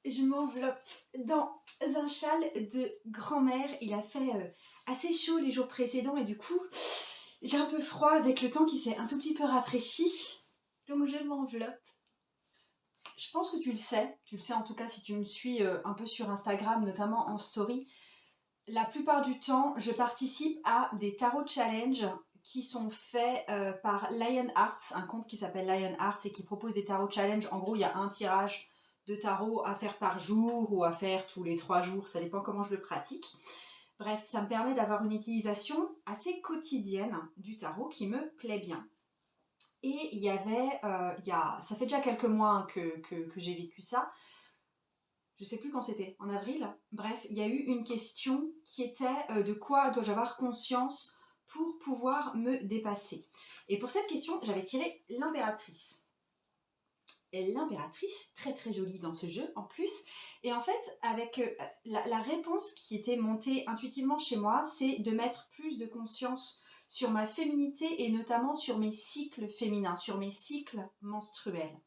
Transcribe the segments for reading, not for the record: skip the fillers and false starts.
je m'enveloppe dans un châle de grand-mère. Il a fait assez chaud les jours précédents et du coup, j'ai un peu froid avec le temps qui s'est un tout petit peu rafraîchi. Donc je m'enveloppe. Je pense que tu le sais en tout cas si tu me suis un peu sur Instagram, notamment en story. La plupart du temps, je participe à des tarot challenge qui sont faits par Lionheart, un compte qui s'appelle Lionheart et qui propose des tarot challenge. En gros, il y a un tirage de tarot à faire par jour ou à faire tous les 3 jours, ça dépend comment je le pratique. Bref, ça me permet d'avoir une utilisation assez quotidienne du tarot qui me plaît bien. Et il y avait, ça fait déjà quelques mois que j'ai vécu ça. Je ne sais plus quand c'était, en avril. Bref, il y a eu une question qui était de quoi dois-je avoir conscience pour pouvoir me dépasser. Et pour cette question, j'avais tiré l'impératrice. Et l'impératrice, très très jolie dans ce jeu en plus. Et en fait, avec la réponse qui était montée intuitivement chez moi, c'est de mettre plus de conscience sur ma féminité et notamment sur mes cycles féminins, sur mes cycles menstruels.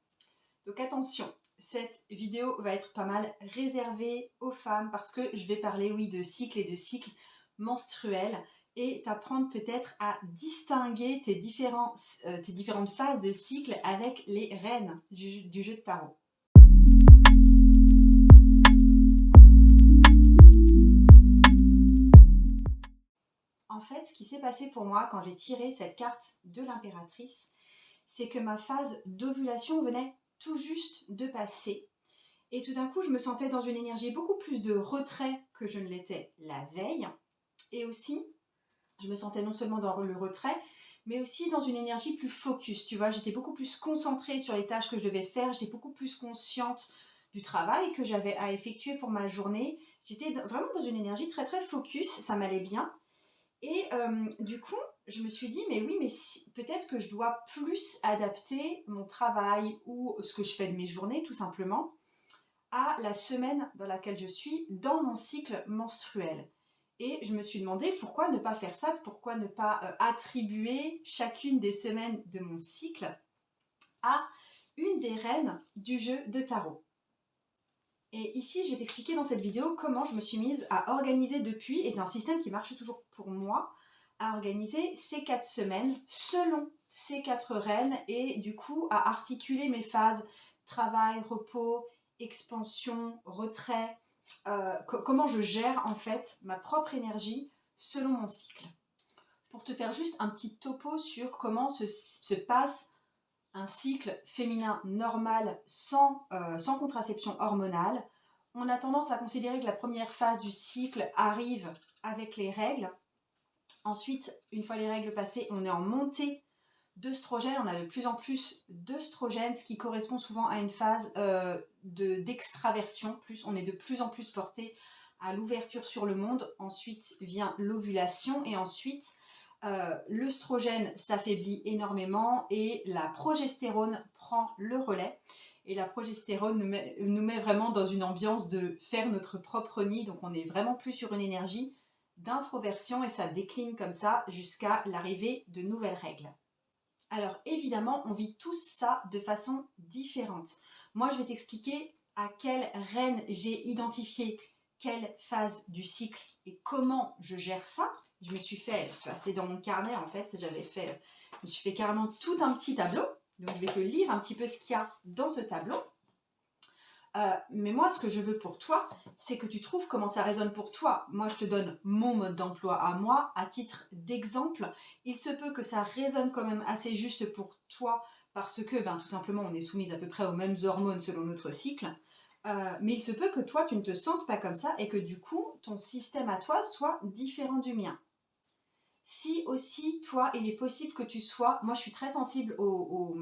Donc attention, cette vidéo va être pas mal réservée aux femmes parce que je vais parler, oui, de cycles et de cycles menstruels et t'apprendre peut-être à distinguer tes différentes phases de cycle avec les reines du jeu de tarot. En fait, ce qui s'est passé pour moi quand j'ai tiré cette carte de l'impératrice, c'est que ma phase d'ovulation venait tout juste de passer. Et tout d'un coup, je me sentais dans une énergie beaucoup plus de retrait que je ne l'étais la veille. Et aussi, je me sentais non seulement dans le retrait, mais aussi dans une énergie plus focus. Tu vois, j'étais beaucoup plus concentrée sur les tâches que je devais faire. J'étais beaucoup plus consciente du travail que j'avais à effectuer pour ma journée. J'étais vraiment dans une énergie très très focus. Ça m'allait bien. Et du coup, je me suis dit, mais oui, mais peut-être que je dois plus adapter mon travail ou ce que je fais de mes journées, tout simplement, à la semaine dans laquelle je suis dans mon cycle menstruel. Et je me suis demandé pourquoi ne pas faire ça, pourquoi ne pas attribuer chacune des semaines de mon cycle à une des reines du jeu de tarot. Et ici, je vais t'expliquer dans cette vidéo comment je me suis mise à organiser depuis, et c'est un système qui marche toujours pour moi, à organiser ces 4 semaines selon ces 4 reines et du coup à articuler mes phases travail, repos, expansion, retrait, comment je gère en fait ma propre énergie selon mon cycle. Pour te faire juste un petit topo sur comment se passe un cycle féminin normal sans contraception hormonale, on a tendance à considérer que la première phase du cycle arrive avec les règles. Ensuite, une fois les règles passées, on est en montée d'œstrogène, on a de plus en plus d'œstrogène, ce qui correspond souvent à une phase d'extraversion. On est de plus en plus porté à l'ouverture sur le monde. Ensuite vient l'ovulation et ensuite l'œstrogène s'affaiblit énormément et la progestérone prend le relais. Et la progestérone nous met vraiment dans une ambiance de faire notre propre nid. Donc on est vraiment plus sur une énergie d'introversion et ça décline comme ça jusqu'à l'arrivée de nouvelles règles. Alors évidemment, on vit tous ça de façon différente. Moi, je vais t'expliquer à quelle reine j'ai identifié quelle phase du cycle et comment je gère ça. Je me suis fait, c'est dans mon carnet en fait, je me suis fait carrément tout un petit tableau. Donc je vais te lire un petit peu ce qu'il y a dans ce tableau. Mais moi, ce que je veux pour toi, c'est que tu trouves comment ça résonne pour toi. Moi, je te donne mon mode d'emploi à moi, à titre d'exemple. Il se peut que ça résonne quand même assez juste pour toi, parce que, tout simplement, on est soumise à peu près aux mêmes hormones selon notre cycle. Mais il se peut que toi, tu ne te sentes pas comme ça et que du coup, ton système à toi soit différent du mien. Si aussi, toi, il est possible que tu sois... Moi, je suis très sensible aux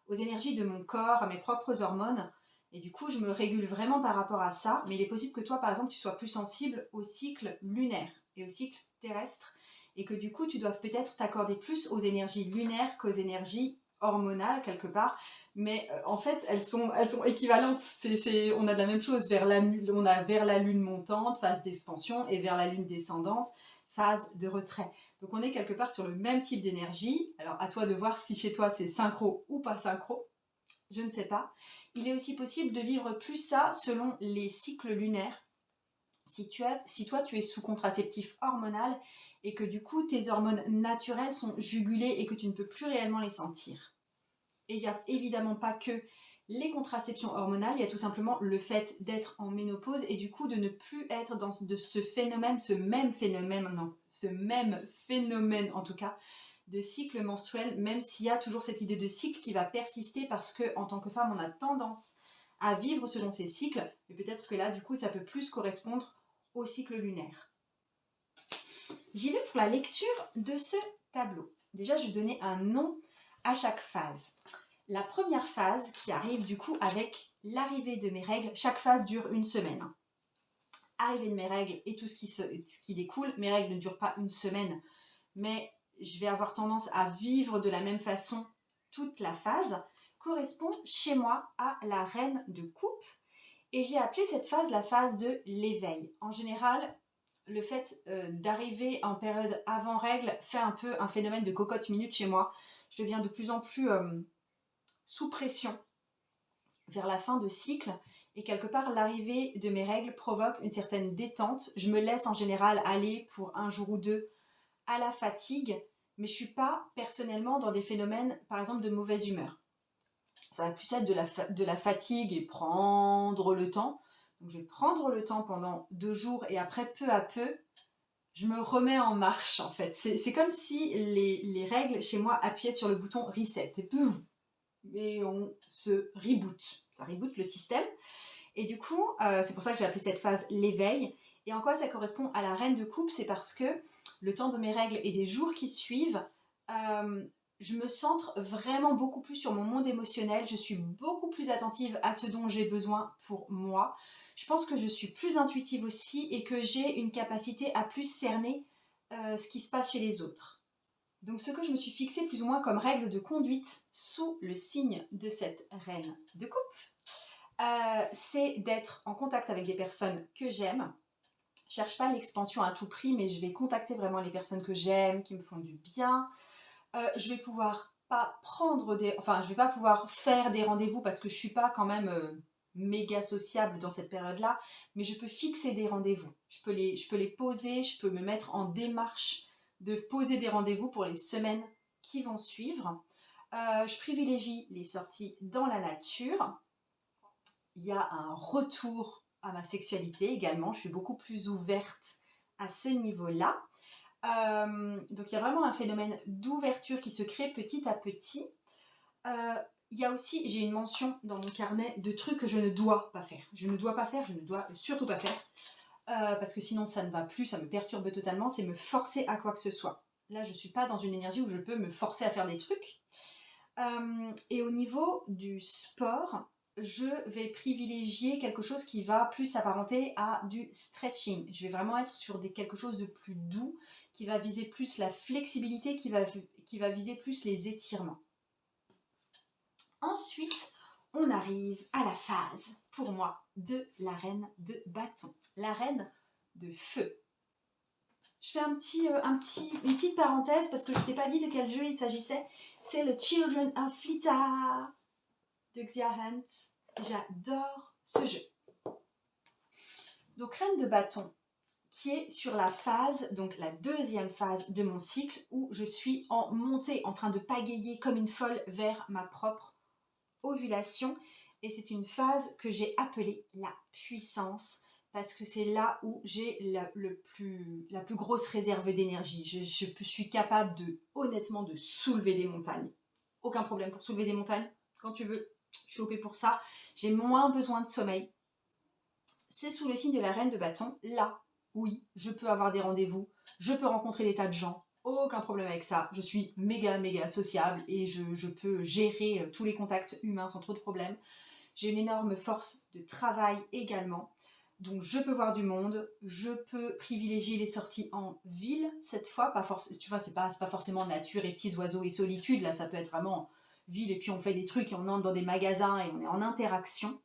énergies de mon corps, à mes propres hormones. Et du coup, je me régule vraiment par rapport à ça. Mais il est possible que toi, par exemple, tu sois plus sensible au cycle lunaire et au cycle terrestre. Et que du coup, tu doives peut-être t'accorder plus aux énergies lunaires qu'aux énergies hormonales, quelque part. Mais en fait, elles sont équivalentes. On a de la même chose. On a vers la lune montante, phase d'expansion, et vers la lune descendante, phase de retrait. Donc on est quelque part sur le même type d'énergie. Alors à toi de voir si chez toi c'est synchro ou pas synchro. Je ne sais pas. Il est aussi possible de vivre plus ça selon les cycles lunaires. Si toi tu es sous contraceptif hormonal et que du coup tes hormones naturelles sont jugulées et que tu ne peux plus réellement les sentir. Et il n'y a évidemment pas que les contraceptions hormonales, il y a tout simplement le fait d'être en ménopause et du coup de ne plus être dans ce même phénomène en tout cas, de cycle menstruel, même s'il y a toujours cette idée de cycle qui va persister parce qu'en tant que femme, on a tendance à vivre selon ces cycles, mais peut-être que là, du coup, ça peut plus correspondre au cycle lunaire. J'y vais pour la lecture de ce tableau. Déjà, je vais donner un nom à chaque phase. La première phase qui arrive du coup avec l'arrivée de mes règles, chaque phase dure une semaine. Arrivée de mes règles et tout ce qui découle, mes règles ne durent pas une semaine, mais je vais avoir tendance à vivre de la même façon toute la phase, correspond chez moi à la reine de coupe. Et j'ai appelé cette phase la phase de l'éveil. En général, le fait d'arriver en période avant règle fait un peu un phénomène de cocotte minute chez moi. Je deviens de plus en plus sous pression vers la fin de cycle et quelque part l'arrivée de mes règles provoque une certaine détente. Je me laisse en général aller pour un jour ou deux à la fatigue, mais je ne suis pas personnellement dans des phénomènes par exemple de mauvaise humeur. Ça va plus être de la fatigue et prendre le temps. Donc je vais prendre le temps pendant 2 jours et après peu à peu je me remets en marche en fait. C'est comme si les règles chez moi appuyaient sur le bouton reset. C'est pouf, et on se reboot. Ça reboot le système. Et du coup, c'est pour ça que j'ai appelé cette phase l'éveil. Et en quoi ça correspond à la reine de coupe? C'est parce que le temps de mes règles et des jours qui suivent, je me centre vraiment beaucoup plus sur mon monde émotionnel. Je suis beaucoup plus attentive à ce dont j'ai besoin pour moi. Je pense que je suis plus intuitive aussi et que j'ai une capacité à plus cerner ce qui se passe chez les autres. Donc ce que je me suis fixé plus ou moins comme règle de conduite sous le signe de cette reine de coupe, c'est d'être en contact avec des personnes que j'aime. Je cherche pas l'expansion à tout prix, mais je vais contacter vraiment les personnes que j'aime, qui me font du bien. Je vais pouvoir pas je vais pas pouvoir faire des rendez-vous parce que je suis pas quand même méga sociable dans cette période-là, mais je peux fixer des rendez-vous. Je peux les poser, je peux me mettre en démarche de poser des rendez-vous pour les semaines qui vont suivre. Je privilégie les sorties dans la nature. Il y a un retour à ma sexualité également. Je suis beaucoup plus ouverte à ce niveau-là. Donc il y a vraiment un phénomène d'ouverture qui se crée petit à petit. Il y a aussi, j'ai une mention dans mon carnet de trucs que je ne dois pas faire. Je ne dois surtout pas faire. Parce que sinon ça ne va plus, ça me perturbe totalement, c'est me forcer à quoi que ce soit. Là je ne suis pas dans une énergie où je peux me forcer à faire des trucs. Et au niveau du sport, je vais privilégier quelque chose qui va plus s'apparenter à du stretching. Je vais vraiment être sur quelque chose de plus doux, qui va viser plus la flexibilité, qui va viser plus les étirements. Ensuite, on arrive à la phase, pour moi, de la reine de bâton, la reine de feu. Je fais une petite parenthèse parce que je ne t'ai pas dit de quel jeu il s'agissait. C'est le Children of Lita de Xia Hunt. J'adore ce jeu. Donc reine de bâton, qui est sur la phase, donc la deuxième phase de mon cycle, où je suis en montée, en train de pagayer comme une folle vers ma propre ovulation. Et c'est une phase que j'ai appelée la puissance, parce que c'est là où j'ai la plus grosse réserve d'énergie. Je suis capable honnêtement de soulever des montagnes. Aucun problème pour soulever des montagnes, quand tu veux. Je suis OP pour ça. J'ai moins besoin de sommeil. C'est sous le signe de la reine de bâton. Là, oui, je peux avoir des rendez-vous. Je peux rencontrer des tas de gens. Aucun problème avec ça. Je suis méga sociable et je peux gérer tous les contacts humains sans trop de problèmes. J'ai une énorme force de travail également. Donc je peux voir du monde, je peux privilégier les sorties en ville cette fois, tu vois, c'est pas forcément nature et petits oiseaux et solitude, là ça peut être vraiment ville et puis on fait des trucs et on entre dans des magasins et on est en interaction.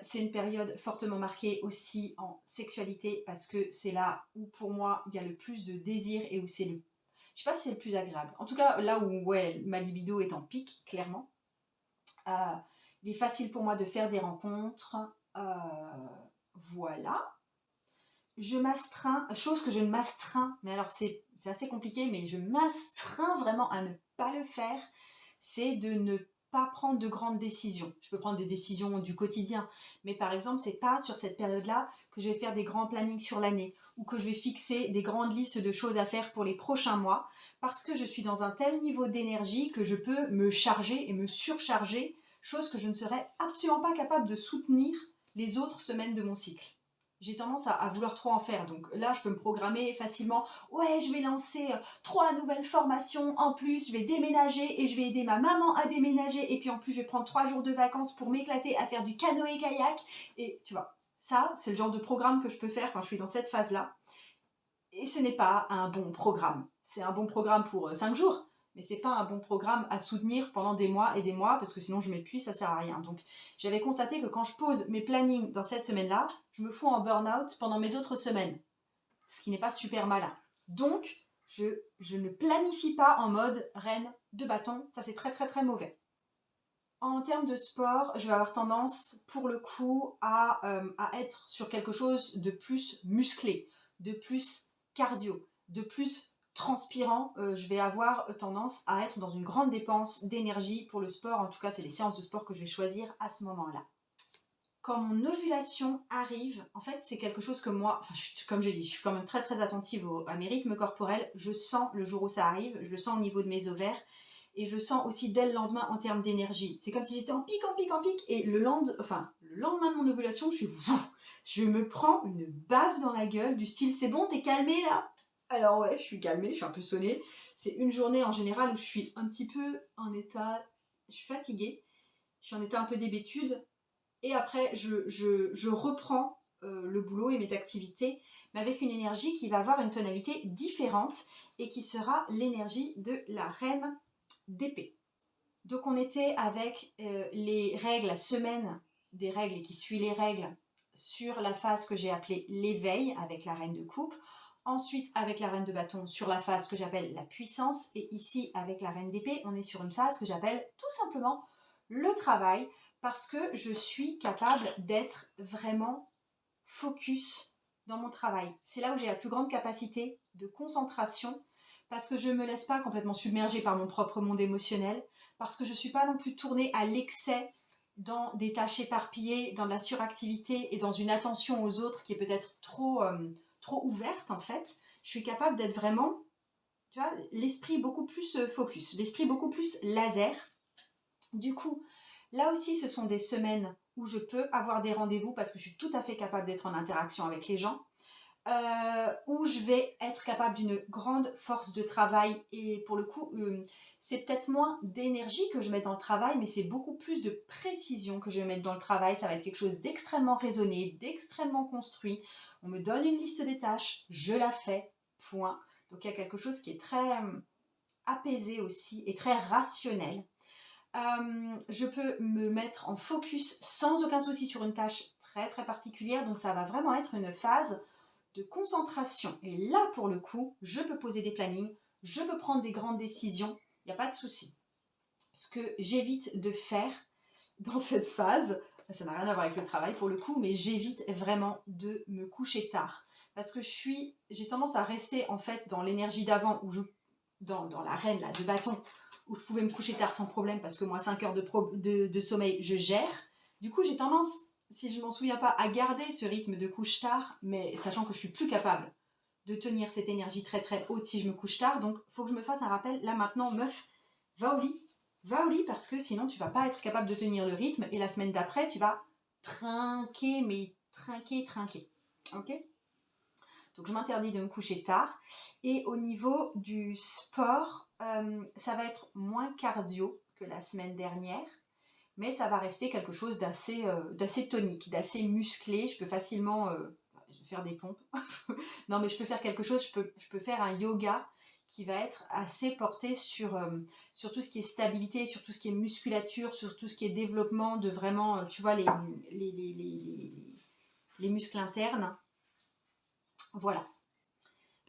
C'est une période fortement marquée aussi en sexualité parce que c'est là où pour moi il y a le plus de désir et où je sais pas si c'est le plus agréable. En tout cas là où ouais, ma libido est en pic, clairement. Il est facile pour moi de faire des rencontres. Voilà. Je m'astreins, chose que je ne m'astreins, mais alors c'est assez compliqué, mais je m'astreins vraiment à ne pas le faire, c'est de ne pas prendre de grandes décisions. Je peux prendre des décisions du quotidien, mais par exemple, c'est pas sur cette période-là que je vais faire des grands plannings sur l'année ou que je vais fixer des grandes listes de choses à faire pour les prochains mois, parce que je suis dans un tel niveau d'énergie que je peux me charger et me surcharger, chose que je ne serais absolument pas capable de soutenir les autres semaines de mon cycle. J'ai tendance à vouloir trop en faire. Donc là, je peux me programmer facilement. Ouais, je vais lancer 3 nouvelles formations. En plus, je vais déménager et je vais aider ma maman à déménager. Et puis en plus, je vais prendre 3 jours de vacances pour m'éclater à faire du canoë-kayak. Et tu vois, ça, c'est le genre de programme que je peux faire quand je suis dans cette phase-là. Et ce n'est pas un bon programme. C'est un bon programme pour 5 jours. Mais c'est pas un bon programme à soutenir pendant des mois et des mois, parce que sinon je m'épuise, ça sert à rien. Donc j'avais constaté que quand je pose mes plannings dans cette semaine-là, je me fous en burn-out pendant mes autres semaines, ce qui n'est pas super malin. Donc je ne planifie pas en mode reine de bâton, ça c'est très très très mauvais. En termes de sport, je vais avoir tendance pour le coup à être sur quelque chose de plus musclé, de plus cardio, de plus transpirant. Je vais avoir tendance à être dans une grande dépense d'énergie pour le sport. En tout cas, c'est les séances de sport que je vais choisir à ce moment-là. Quand mon ovulation arrive, en fait, c'est quelque chose que moi, comme j'ai dit, je suis quand même très très attentive à mes rythmes corporels. Je sens le jour où ça arrive, je le sens au niveau de mes ovaires. Et je le sens aussi dès le lendemain en termes d'énergie. C'est comme si j'étais en pic, en pic, en pic. Et le lendemain de mon ovulation, je me prends une baffe dans la gueule du style « c'est bon, t'es calmée là ?» Alors ouais, je suis calmée, je suis un peu sonnée. C'est une journée en général où je suis un petit peu en état... Je suis fatiguée, je suis en état un peu d'hébétude. Et après, je reprends le boulot et mes activités, mais avec une énergie qui va avoir une tonalité différente et qui sera l'énergie de la reine d'épée. Donc on était avec les règles, la semaine des règles et qui suit les règles sur la phase que j'ai appelée l'éveil avec la reine de coupe. Ensuite avec la reine de bâton sur la phase que j'appelle la puissance. Et ici avec la reine d'épée, on est sur une phase que j'appelle tout simplement le travail, parce que je suis capable d'être vraiment focus dans mon travail. C'est là où j'ai la plus grande capacité de concentration, parce que je ne me laisse pas complètement submerger par mon propre monde émotionnel, parce que je ne suis pas non plus tournée à l'excès dans des tâches éparpillées, dans de la suractivité et dans une attention aux autres qui est peut-être trop ouverte en fait. Je suis capable d'être vraiment, tu vois, l'esprit beaucoup plus focus, l'esprit beaucoup plus laser. Du coup, là aussi, ce sont des semaines où je peux avoir des rendez-vous parce que je suis tout à fait capable d'être en interaction avec les gens, où je vais être capable d'une grande force de travail. Et pour le coup, c'est peut-être moins d'énergie que je mets dans le travail, mais c'est beaucoup plus de précision que je vais mettre dans le travail. Ça va être quelque chose d'extrêmement raisonné, d'extrêmement construit. On me donne une liste des tâches, je la fais, point. Donc il y a quelque chose qui est très apaisé aussi et très rationnel. Je peux me mettre en focus sans aucun souci sur une tâche très très particulière, donc ça va vraiment être une phase de concentration. Et là pour le coup, je peux poser des plannings, je peux prendre des grandes décisions, il n'y a pas de souci. Ce que j'évite de faire dans cette phase, ça n'a rien à voir avec le travail pour le coup, mais j'évite vraiment de me coucher tard, parce que j'ai tendance à rester en fait dans l'énergie d'avant, dans la reine là, de bâton, où je pouvais me coucher tard sans problème parce que moi 5 heures de sommeil je gère. Du coup j'ai tendance, si je m'en souviens pas, à garder ce rythme de couche tard, mais sachant que je suis plus capable de tenir cette énergie très très haute si je me couche tard. Donc il faut que je me fasse un rappel, là maintenant meuf, va au lit parce que sinon tu vas pas être capable de tenir le rythme et la semaine d'après tu vas trinquer, mais trinquer. Ok ? Donc je m'interdis de me coucher tard. Et au niveau du sport, ça va être moins cardio que la semaine dernière, mais ça va rester quelque chose d'assez tonique, d'assez musclé. Je peux facilement faire des pompes. Non, mais je peux faire quelque chose, je peux faire un yoga qui va être assez porté sur tout ce qui est stabilité, sur tout ce qui est musculature, sur tout ce qui est développement de vraiment, tu vois, les muscles internes. Voilà.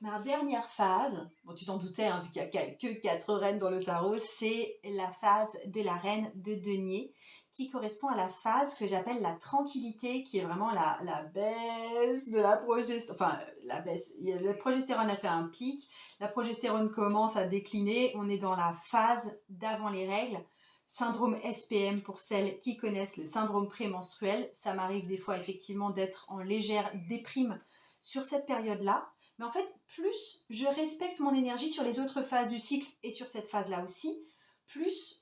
Ma dernière phase, bon tu t'en doutais hein, vu qu'il n'y a que 4 reines dans le tarot, c'est la phase de la reine de denier qui correspond à la phase que j'appelle la tranquillité, qui est vraiment la baisse de la progestérone. Enfin, la baisse. La progestérone a fait un pic, la progestérone commence à décliner, on est dans la phase d'avant les règles. Syndrome SPM pour celles qui connaissent le syndrome prémenstruel. Ça m'arrive des fois effectivement d'être en légère déprime sur cette période-là. Mais en fait, plus je respecte mon énergie sur les autres phases du cycle et sur cette phase-là aussi, plus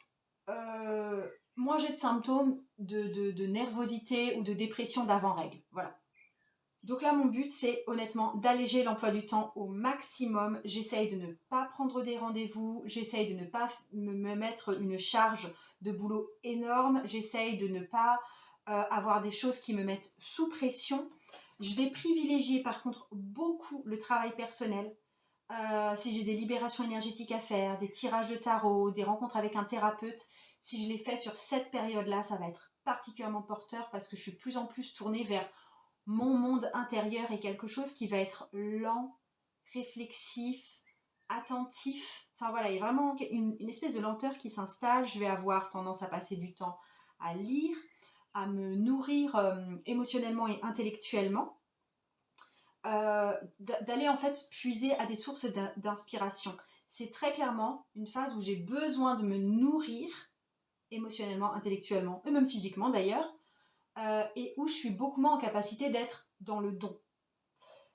moins j'ai de symptômes de nervosité ou de dépression d'avant-règle. Voilà. Donc là, mon but, c'est honnêtement d'alléger l'emploi du temps au maximum. J'essaye de ne pas prendre des rendez-vous, j'essaye de ne pas me mettre une charge de boulot énorme, j'essaye de ne pas avoir des choses qui me mettent sous pression. Je vais privilégier par contre beaucoup le travail personnel. Si j'ai des libérations énergétiques à faire, des tirages de tarot, des rencontres avec un thérapeute, si je les fais sur cette période-là, ça va être particulièrement porteur parce que je suis de plus en plus tournée vers mon monde intérieur et quelque chose qui va être lent, réflexif, attentif. Enfin voilà, il y a vraiment une espèce de lenteur qui s'installe. Je vais avoir tendance à passer du temps à lire, à me nourrir émotionnellement et intellectuellement. D'aller en fait puiser à des sources d'inspiration. C'est très clairement une phase où j'ai besoin de me nourrir émotionnellement, intellectuellement et même physiquement d'ailleurs, et où je suis beaucoup moins en capacité d'être dans le don.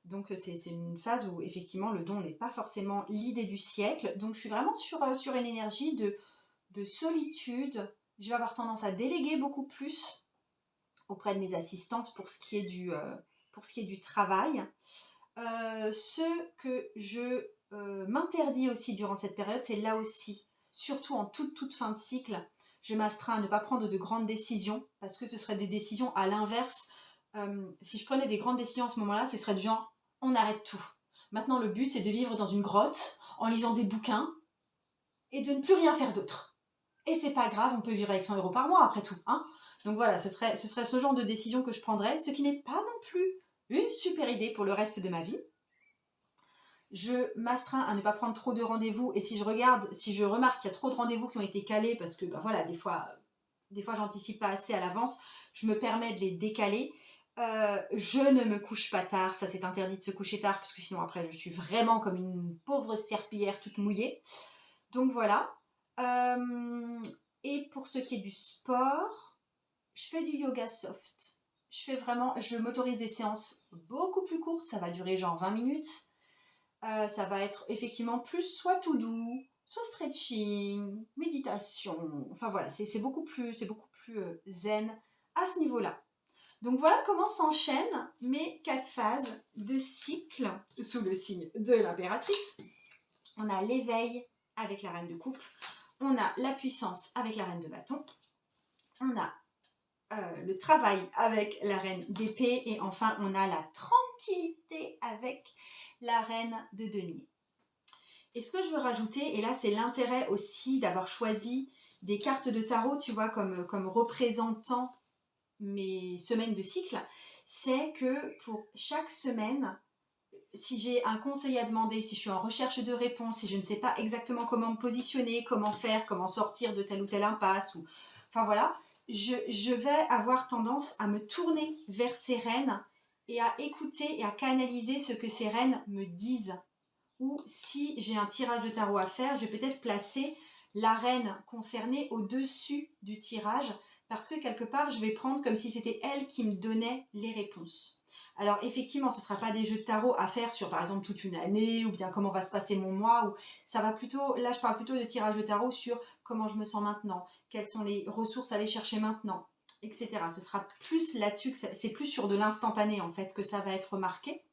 Donc c'est une phase où effectivement le don n'est pas forcément l'idée du siècle. Donc je suis vraiment sur une énergie de solitude. Je vais avoir tendance à déléguer beaucoup plus auprès de mes assistantes pour ce qui est du travail. Ce que je m'interdis aussi durant cette période, c'est là aussi, surtout en toute fin de cycle, je m'astreins à ne pas prendre de grandes décisions parce que ce seraient des décisions à l'inverse. Si je prenais des grandes décisions à ce moment-là, ce serait du genre on arrête tout. Maintenant, le but, c'est de vivre dans une grotte en lisant des bouquins et de ne plus rien faire d'autre. Et c'est pas grave, on peut vivre avec 100 € par mois après tout. Hein. Donc voilà, ce serait ce genre de décision que je prendrais, ce qui n'est pas non plus une super idée pour le reste de ma vie. Je m'astreins à ne pas prendre trop de rendez-vous et si je remarque qu'il y a trop de rendez-vous qui ont été calés parce que voilà, des fois j'anticipe pas assez à l'avance, je me permets de les décaler. Je ne me couche pas tard, ça c'est interdit de se coucher tard parce que sinon après je suis vraiment comme une pauvre serpillière toute mouillée. Donc voilà. Et pour ce qui est du sport, je fais du yoga soft. Je m'autorise des séances beaucoup plus courtes, ça va durer genre 20 minutes. Ça va être effectivement plus soit tout doux, soit stretching, méditation. Enfin voilà, c'est beaucoup plus zen à ce niveau-là. Donc voilà comment s'enchaînent mes 4 phases de cycle sous le signe de l'impératrice. On a l'éveil avec la reine de coupe, on a la puissance avec la reine de bâton, on a le travail avec la reine d'épée et enfin on a la tranquillité avec la reine de denier. Et ce que je veux rajouter, et là c'est l'intérêt aussi d'avoir choisi des cartes de tarot, tu vois, comme représentant mes semaines de cycle, c'est que pour chaque semaine, si j'ai un conseil à demander, si je suis en recherche de réponse, si je ne sais pas exactement comment me positionner, comment faire, comment sortir de telle ou telle impasse, enfin voilà, je vais avoir tendance à me tourner vers ces reines et à écouter et à canaliser ce que ces reines me disent. Ou si j'ai un tirage de tarot à faire, je vais peut-être placer la reine concernée au-dessus du tirage parce que quelque part, je vais prendre comme si c'était elle qui me donnait les réponses. Alors effectivement, ce ne sera pas des jeux de tarot à faire sur par exemple toute une année ou bien comment va se passer mon mois. Ou ça va plutôt, là je parle plutôt de tirage de tarot sur comment je me sens maintenant, quelles sont les ressources à aller chercher maintenant, etc. Ce sera plus là-dessus, c'est plus sur de l'instantané en fait que ça va être marqué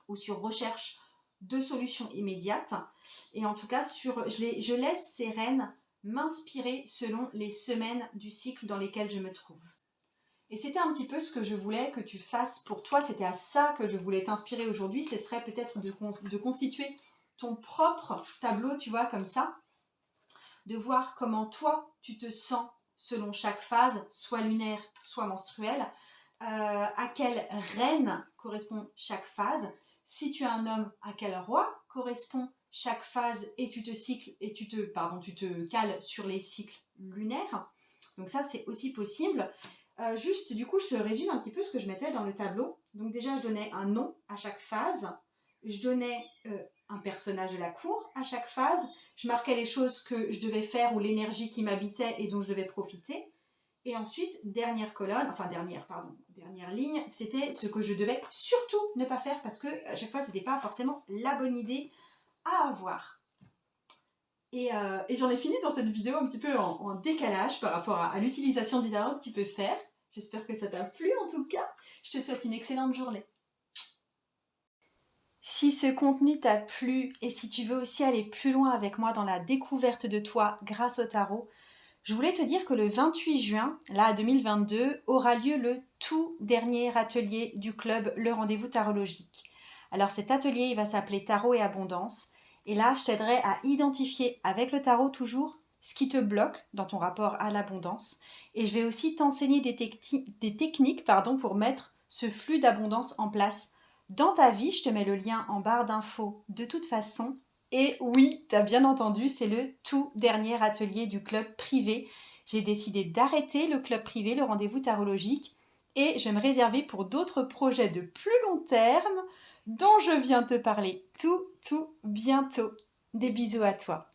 ou sur recherche de solutions immédiates. Et en tout cas, je laisse ces reines m'inspirer selon les semaines du cycle dans lesquelles je me trouve. Et c'était un petit peu ce que je voulais que tu fasses pour toi, c'était à ça que je voulais t'inspirer aujourd'hui, ce serait peut-être de constituer ton propre tableau, tu vois, comme ça, de voir comment toi, tu te sens selon chaque phase, soit lunaire, soit menstruelle, à quelle reine correspond chaque phase. Si tu es un homme, à quel roi correspond chaque phase et tu te cales sur les cycles lunaires. Donc ça, c'est aussi possible. Juste, du coup, je te résume un petit peu ce que je mettais dans le tableau. Donc déjà, je donnais un nom à chaque phase. Je donnais un personnage de la cour à chaque phase. Je marquais les choses que je devais faire ou l'énergie qui m'habitait et dont je devais profiter. Et ensuite, dernière ligne, c'était ce que je devais surtout ne pas faire parce que à chaque fois, ce n'était pas forcément la bonne idée à avoir. Et j'en ai fini dans cette vidéo un petit peu en décalage par rapport à l'utilisation du tarot que tu peux faire. J'espère que ça t'a plu en tout cas. Je te souhaite une excellente journée. Si ce contenu t'a plu et si tu veux aussi aller plus loin avec moi dans la découverte de toi grâce au tarot, je voulais te dire que le 28 juin, là 2022, aura lieu le tout dernier atelier du club Le Rendez-vous Tarologique. Alors cet atelier, il va s'appeler Tarot et Abondance. Et là, je t'aiderai à identifier avec le tarot toujours ce qui te bloque dans ton rapport à l'abondance. Et je vais aussi t'enseigner des techniques pour mettre ce flux d'abondance en place dans ta vie. Je te mets le lien en barre d'infos de toute façon. Et oui, t'as bien entendu, c'est le tout dernier atelier du club privé. J'ai décidé d'arrêter le club privé, le rendez-vous tarologique, et je vais me réserver pour d'autres projets de plus long terme dont je viens te parler tout bientôt. Des bisous à toi.